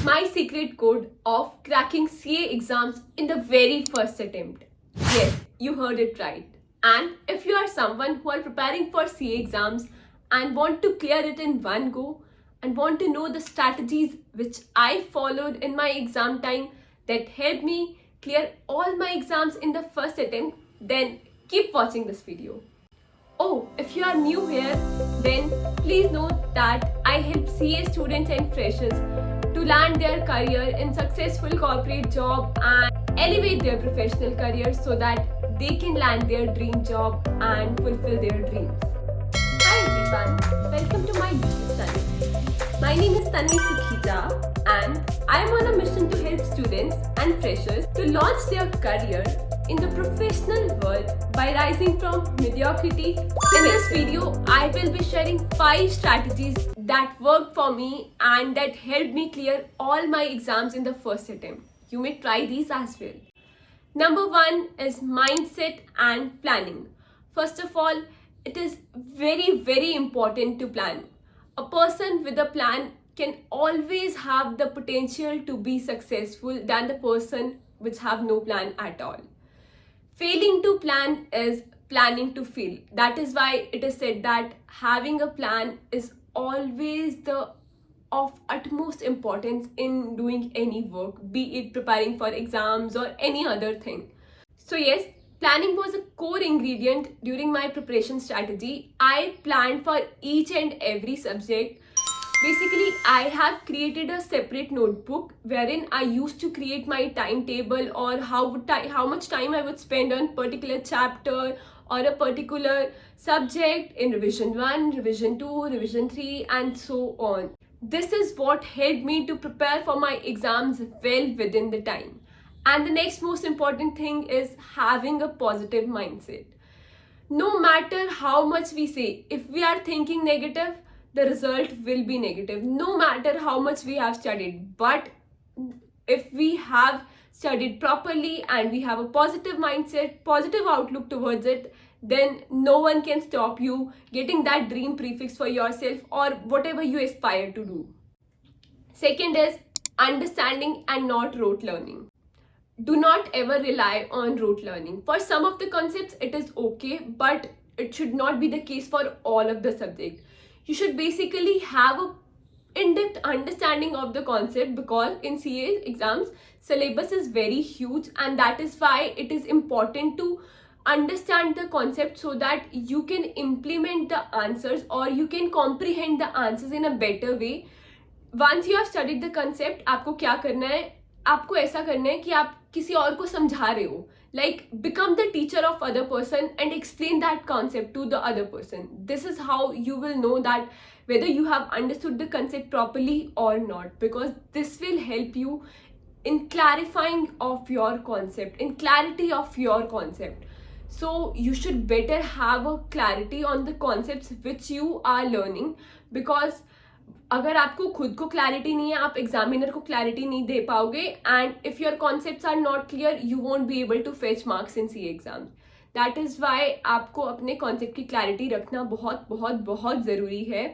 my secret code of cracking CA exams in the very first attempt. Yes, you heard it right. And if you are someone who are preparing for CA exams and want to clear it in one go and want to know the strategies which I followed in my exam time that helped me clear all my exams in the first attempt, then keep watching this video. Oh, if you are new here, then please note that I help CA students and freshers to land their career in successful corporate job and elevate their professional career so that they can land their dream job and fulfill their dreams. Hi everyone, welcome to my YouTube channel. My name is Tanvi Sukhija and I am on a mission to help students and freshers to launch their career in the professional world by rising from mediocrity. In this video, I will be sharing 5 strategies that worked for me and that helped me clear all my exams in the first attempt. You may try these as well. Number 1 is mindset and planning. First of all, it is very important to plan. A person with a plan can always have the potential to be successful than the person which have no plan at all. Failing to plan is planning to fail. That is why it is said that having a plan is always the of utmost importance in doing any work, be it preparing for exams or any other thing. So yes, planning was a core ingredient during my preparation strategy. I planned for each and every subject. Basically, I have created a separate notebook wherein I used to create my timetable or how much time I would spend on particular chapter or a particular subject in revision 1, revision 2, revision 3 and so on. This is what helped me to prepare for my exams well within the time. And the next most important thing is having a positive mindset. No matter how much we say, if we are thinking negative, the result will be negative, no matter how much we have studied. But if we have studied properly and we have a positive mindset, positive outlook towards it, then no one can stop you getting that dream prefix for yourself or whatever you aspire to do. Second is understanding and not rote learning. Do not ever rely on rote learning. For some of the concepts it is okay, but it should not be the case for all of the subjects. You should basically have a in-depth understanding of the concept because in CA exams, syllabus is very huge and that is why it is important to understand the concept so that you can implement the answers or you can comprehend the answers in a better way. Once you have studied the concept, आपको क्या करना है? आपको ऐसा करना है कि आप किसी और को समझा रहे हो. Like become the teacher of other person and explain that concept to the other person. This is how you will know that whether you have understood the concept properly or not, because this will help you in clarifying of your concept, in clarity of your concept. So you should better have a clarity on the concepts which you are learning, because अगर आपको खुद को clarity नहीं है, आप examiner को clarity नहीं दे पाओगे and if your concepts are not clear you won't be able to fetch marks in C exams. That is why आपको अपने कॉन्सेप्ट की क्लैरिटी रखना बहुत ज़रूरी है.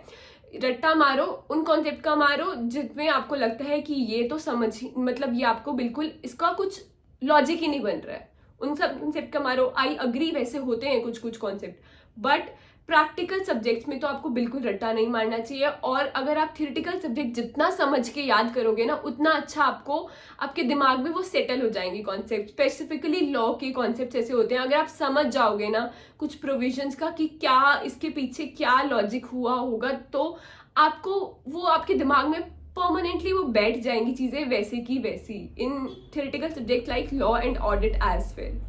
रट्टा मारो, उन कॉन्सेप्ट का मारो जिसमें आपको लगता है कि ये तो समझ, मतलब ये आपको बिल्कुल इसका कुछ लॉजिक ही नहीं बन रहा है, उन सब कॉन्सेप्ट का मारो. आई अग्री, वैसे होते हैं कुछ कॉन्सेप्ट, बट प्रैक्टिकल सब्जेक्ट्स में तो आपको बिल्कुल रट्टा नहीं मारना चाहिए. और अगर आप थियोरेटिकल सब्जेक्ट जितना समझ के याद करोगे ना, उतना अच्छा आपको आपके दिमाग में वो सेटल हो जाएंगे कॉन्सेप्ट. स्पेसिफिकली लॉ के कॉन्सेप्ट ऐसे होते हैं, अगर आप समझ जाओगे ना कुछ प्रोविजंस का कि क्या इसके पीछे क्या लॉजिक हुआ होगा, तो आपको वो आपके दिमाग में परमानेंटली वो बैठ जाएंगी चीज़ें वैसे की वैसी in theoretical subject like law and audit as well.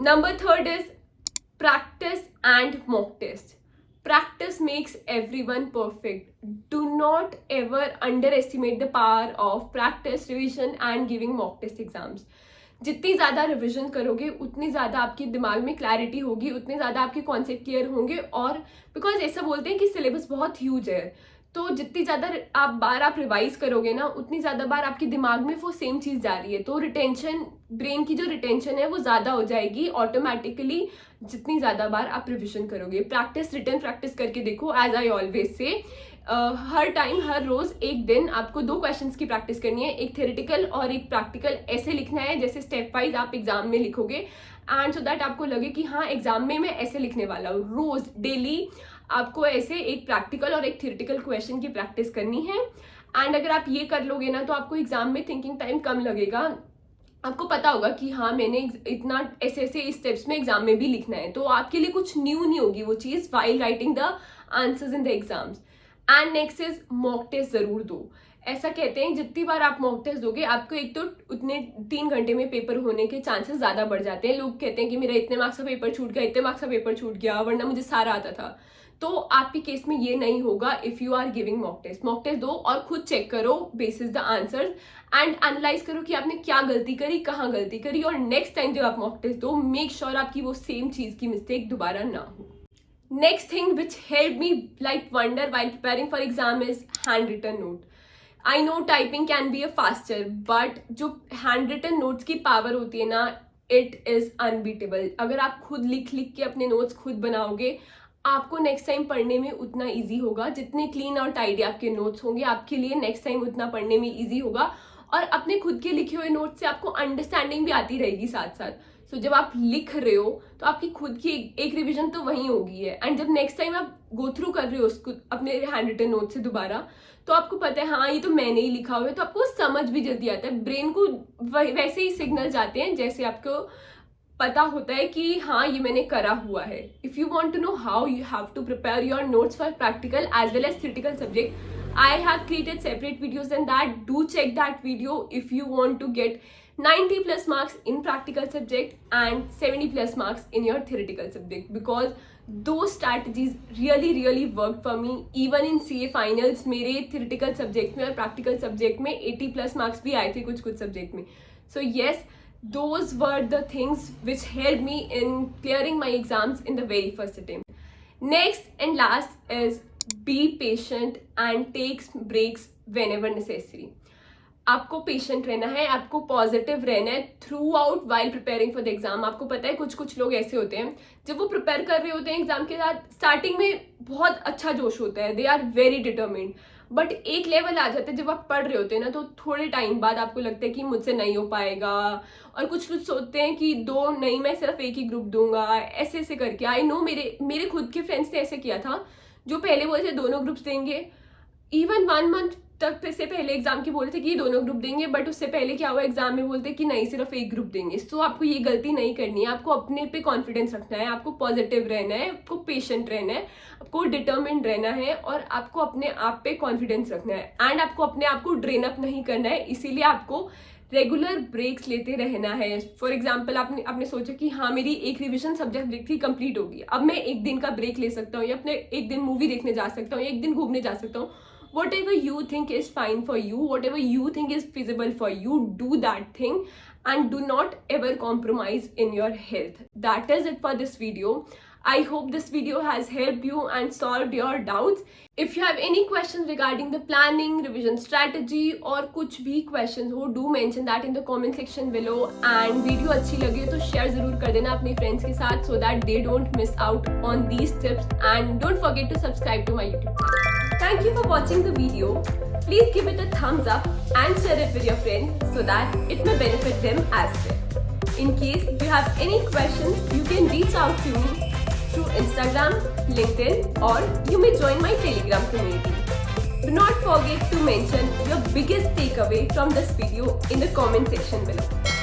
Number 3 is practice and mock test. Practice makes everyone perfect. Do not ever underestimate the power of practice, revision and giving mock test exams. जितनी ज़्यादा revision करोगे उतनी ज़्यादा आपके दिमाग में clarity होगी, उतने ज़्यादा आपके कॉन्सेप्ट क्लियर होंगे. और बिकॉज ऐसा बोलते हैं कि सिलेबस बहुत ह्यूज है, तो जितनी ज़्यादा आप रिवाइज करोगे ना, उतनी ज़्यादा बार आपके दिमाग में वो सेम चीज़ जा रही है, तो रिटेंशन, ब्रेन की जो रिटेंशन है वो ज़्यादा हो जाएगी ऑटोमेटिकली जितनी ज़्यादा बार आप रिविजन करोगे. प्रैक्टिस, रिटन प्रैक्टिस करके देखो. As I always say her time हर रोज एक दिन आपको 2 क्वेश्चंस की प्रैक्टिस करनी है, एक थ्योरेटिकल और एक प्रैक्टिकल ऐसे लिखना है जैसे स्टेप वाइज आप एग्जाम में लिखोगे, एंड सो दैट आपको लगे कि हाँ एग्जाम में मैं ऐसे लिखने वाला हूँ। रोज डेली आपको ऐसे एक प्रैक्टिकल और एक थ्योरेटिकल क्वेश्चन की प्रैक्टिस करनी है, एंड अगर आप ये कर लोगे ना तो आपको एग्जाम में थिंकिंग टाइम कम लगेगा। आपको पता होगा कि हाँ मैंने इतना ऐसे ऐसे इस स्टेप्स में एग्जाम में भी लिखना है, तो आपके लिए कुछ न्यू नहीं होगी वो चीज़ while writing the answers in the exams. And next is mock test जरूर दो। ऐसा कहते हैं जितनी बार आप मॉक टेस्ट दोगे आपको एक तो उतने 3 घंटे में पेपर होने के चांसेस ज़्यादा बढ़ जाते हैं। लोग कहते हैं कि मेरा इतने मार्क्स का पेपर छूट गया, इतने मार्क्स का पेपर छूट गया, वरना मुझे सारा आता था। तो आपके केस में ये नहीं होगा if you are giving mock test. Mock test दो और खुद चेक करो basis the answers and analyse करो कि आपने क्या गलती करी, कहाँ गलती करी, और नेक्स्ट टाइम जब आप मॉक टेस्ट दो मेक श्योर आपकी वो सेम चीज़ की मिस्टेक दोबारा ना हो। Next thing which helped me like wonder while preparing for exam is handwritten note. I know typing can be a faster, but जो handwritten notes की power होती है ना, it is unbeatable. अगर आप खुद लिख लिख के अपने notes खुद बनाओगे आपको नेक्स्ट टाइम पढ़ने में उतना इजी होगा। जितने क्लीन और टाइडी आपके नोट्स होंगे आपके लिए नेक्स्ट टाइम उतना पढ़ने में इजी होगा, और अपने खुद के लिखे हुए नोट से आपको अंडरस्टैंडिंग भी आती रहेगी साथ साथ। सो जब आप लिख रहे हो तो आपकी खुद की एक रिवीजन तो वहीं होगी है, एंड जब नेक्स्ट टाइम आप गो थ्रू कर रहे हो उसको अपने हैंड रिटन नोट से दोबारा, तो आपको पता है हाँ ये तो मैंने ही लिखा हुआ है, तो आपको समझ भी जल्दी आता है। ब्रेन को वैसे ही सिग्नल जाते हैं जैसे आपको पता होता है कि हाँ ये मैंने करा हुआ है। If you want to know how you have to prepare your notes for practical as well as theoretical subject, I have created separate videos than that. Do check that video if you want to get 90 plus marks in practical subject and 70 plus marks in your theoretical subject, because those strategies really worked for me. Even in CA finals मेरे theoretical subject में और practical subject में 80 plus marks भी आए थे कुछ subject में. So yes, those were the things which helped me in clearing my exams in the very first attempt. Next and last is be patient and take breaks whenever necessary. आपको patient रहना है, आपको positive रहना है through out while preparing for the exam. आपको पता है कुछ लोग ऐसे होते हैं जब वो प्रिपेयर कर रहे होते हैं एग्जाम के साथ, स्टार्टिंग में बहुत अच्छा जोश होता है, they are very determined, but एक लेवल आ जाता है जब आप पढ़ रहे होते हैं ना तो थोड़े टाइम बाद आपको लगता है कि मुझसे नहीं हो पाएगा, और कुछ सोचते हैं कि 2 नहीं मैं सिर्फ एक ही ग्रुप दूंगा, ऐसे करके। आई नो मेरे खुद के फ्रेंड्स ने ऐसे किया था जो पहले बोले थे दोनों ग्रुप्स देंगे, इवन 1 मंथ तक से पहले एग्जाम के बोले थे कि दोनों ग्रुप देंगे, बट उससे पहले क्या हुआ एग्जाम में बोलते कि नहीं सिर्फ एक ग्रुप देंगे। सो आपको ये गलती नहीं करनी है, आपको अपने पे कॉन्फिडेंस रखना है, आपको पॉजिटिव रहना है, आपको पेशेंट रहना है, आपको डिटर्मिन्ड रहना है, और आपको अपने आप पे कॉन्फिडेंस रखना है, एंड आपको अपने आप को ड्रेन अप नहीं करना है। इसीलिए आपको रेगुलर ब्रेक्स लेते रहना है। फॉर एग्जाम्पल आपने सोचा कि हाँ मेरी एक रिविजन सब्जेक्ट की कंप्लीट होगी, अब मैं एक दिन का ब्रेक ले सकता हूँ, या अपने एक दिन मूवी देखने जा सकता हूँ, या एक दिन घूमने जा सकता हूँ। Whatever you think is fine for you, whatever you think is feasible for you, do that thing and do not ever compromise in your health. That is it for this video. I hope this video has helped you and solved your doubts. If you have any questions regarding the planning, revision strategy और कुछ भी questions हो, do mention that in the comment section below. And video अच्छी लगे तो share जरूर कर देना अपने friends के साथ so that they don't miss out on these tips. And don't forget to subscribe to my YouTube channel. Thank you for watching the video. Please give it a thumbs up and share it with your friends so that it may benefit them as well. In case you have any questions, you can reach out to me through Instagram, LinkedIn, or you may join my Telegram community. Do not forget to mention your biggest takeaway from this video in the comment section below.